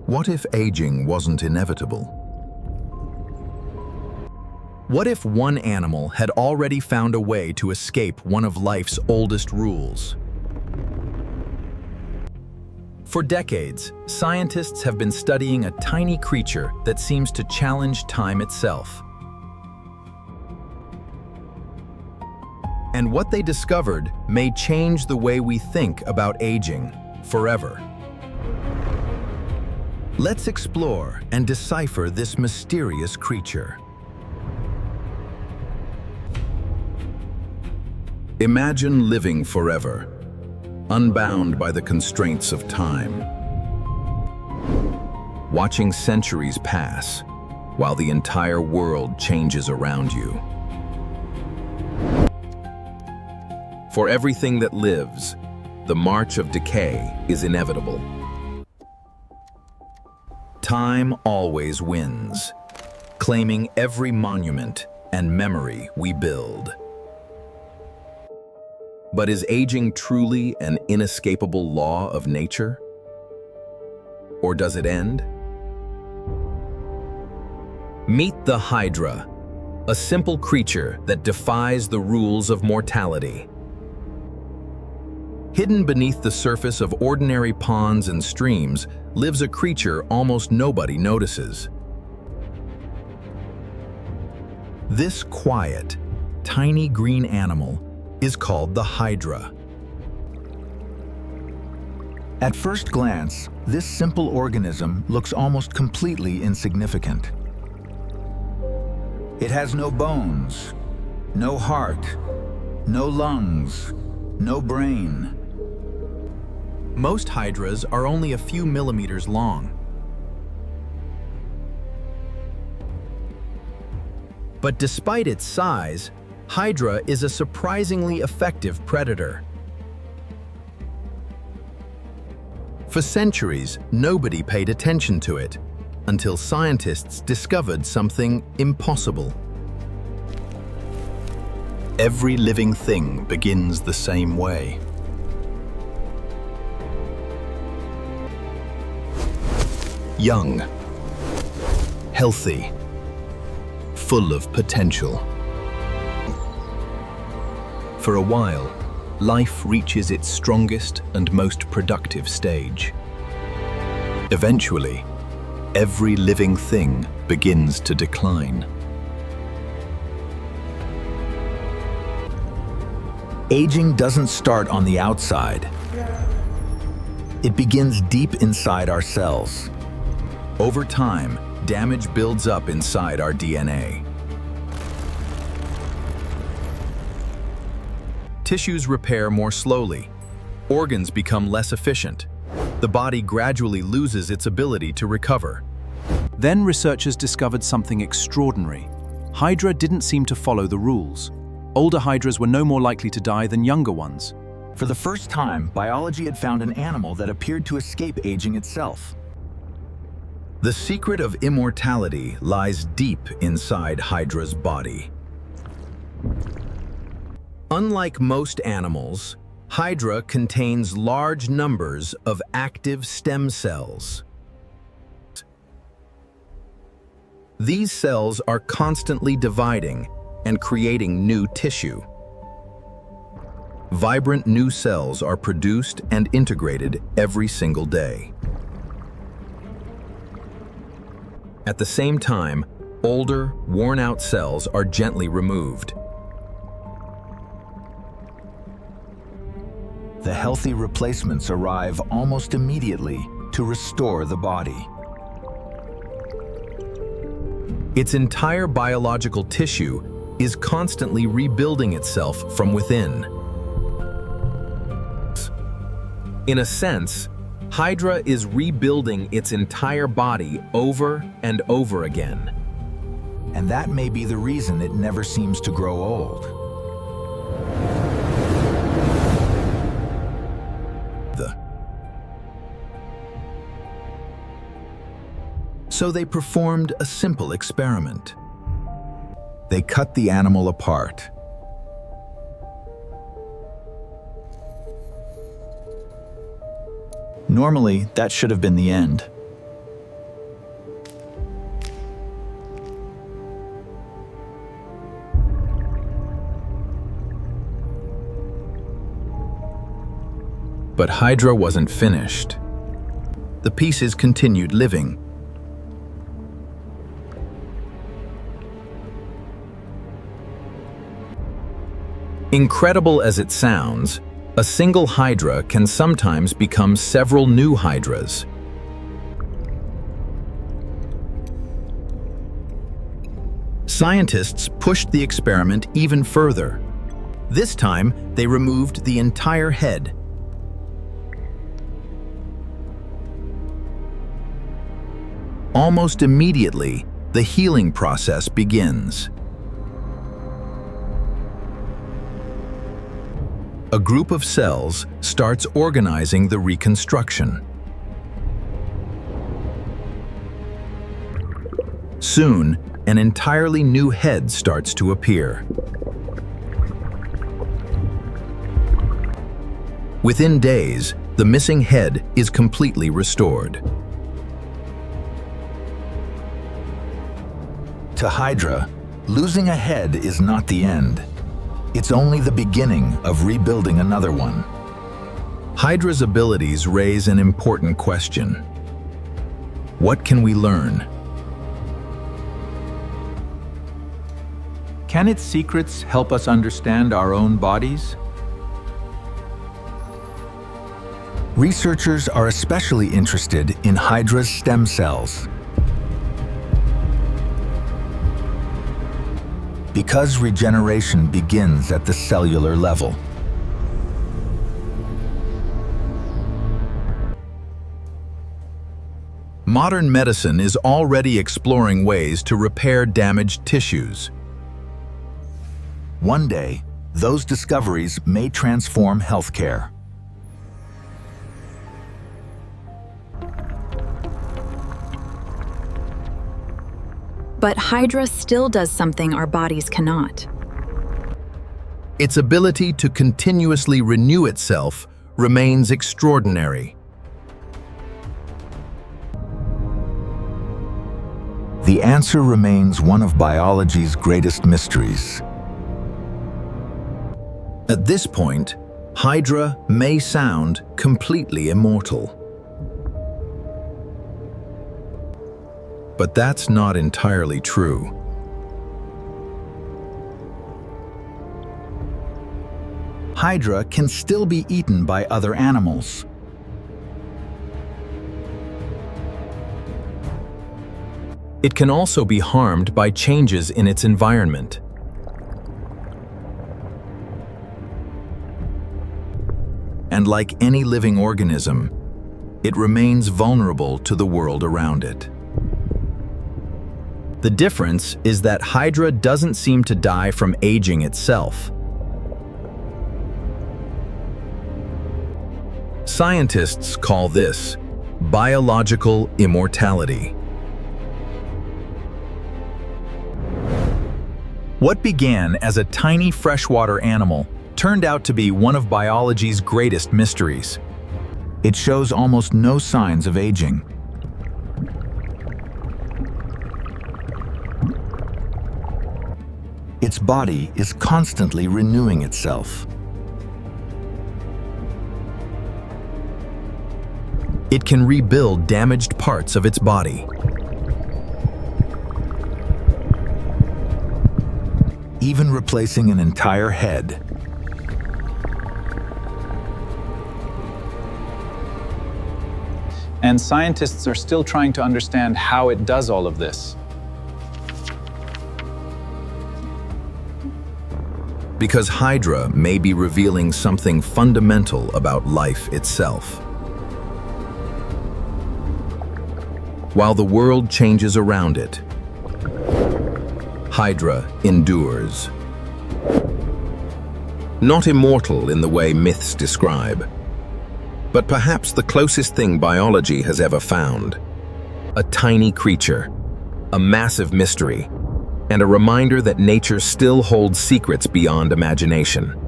What if aging wasn't inevitable? What if one animal had already found a way to escape one of life's oldest rules? For decades, scientists have been studying a tiny creature that seems to challenge time itself. And what they discovered may change the way we think about aging forever. Let's explore and decipher this mysterious creature. Imagine living forever, unbound by the constraints of time. Watching centuries pass while the entire world changes around you. For everything that lives, the march of decay is inevitable. Time always wins, claiming every monument and memory we build. But is aging truly an inescapable law of nature? Or does it end? Meet the Hydra, a simple creature that defies the rules of mortality. Hidden beneath the surface of ordinary ponds and streams lives a creature almost nobody notices. This quiet, tiny green animal is called the Hydra. At first glance, this simple organism looks almost completely insignificant. It has no bones, no heart, no lungs, no brain. Most hydras are only a few millimeters long. But despite its size, Hydra is a surprisingly effective predator. For centuries, nobody paid attention to it, until scientists discovered something impossible. Every living thing begins the same way. Young, healthy, full of potential. For a while, life reaches its strongest and most productive stage. Eventually, every living thing begins to decline. Aging doesn't start on the outside. It begins deep inside our cells. Over time, damage builds up inside our DNA. Tissues repair more slowly. Organs become less efficient. The body gradually loses its ability to recover. Then researchers discovered something extraordinary. Hydra didn't seem to follow the rules. Older hydras were no more likely to die than younger ones. For the first time, biology had found an animal that appeared to escape aging itself. The secret of immortality lies deep inside Hydra's body. Unlike most animals, Hydra contains large numbers of active stem cells. These cells are constantly dividing and creating new tissue. Vibrant new cells are produced and integrated every single day. At the same time, older, worn-out cells are gently removed. The healthy replacements arrive almost immediately to restore the body. Its entire biological tissue is constantly rebuilding itself from within. In a sense, Hydra is rebuilding its entire body over and over again. And that may be the reason it never seems to grow old. So they performed a simple experiment. They cut the animal apart. Normally, that should have been the end. But Hydra wasn't finished. The pieces continued living. Incredible as it sounds, a single Hydra can sometimes become several new Hydras. Scientists pushed the experiment even further. This time, they removed the entire head. Almost immediately, the healing process begins. A group of cells starts organizing the reconstruction. Soon, an entirely new head starts to appear. Within days, the missing head is completely restored. To Hydra, losing a head is not the end. It's only the beginning of rebuilding another one. Hydra's abilities raise an important question. What can we learn? Can its secrets help us understand our own bodies? Researchers are especially interested in Hydra's stem cells. Because regeneration begins at the cellular level. Modern medicine is already exploring ways to repair damaged tissues. One day, those discoveries may transform healthcare. But Hydra still does something our bodies cannot. Its ability to continuously renew itself remains extraordinary. The answer remains one of biology's greatest mysteries. At this point, Hydra may sound completely immortal. But that's not entirely true. Hydra can still be eaten by other animals. It can also be harmed by changes in its environment. And like any living organism, it remains vulnerable to the world around it. The difference is that Hydra doesn't seem to die from aging itself. Scientists call this biological immortality. What began as a tiny freshwater animal turned out to be one of biology's greatest mysteries. It shows almost no signs of aging. Its body is constantly renewing itself. It can rebuild damaged parts of its body. Even replacing an entire head. And scientists are still trying to understand how it does all of this. Because Hydra may be revealing something fundamental about life itself. While the world changes around it, Hydra endures. Not immortal in the way myths describe, but perhaps the closest thing biology has ever found. A tiny creature, a massive mystery, and a reminder that nature still holds secrets beyond imagination.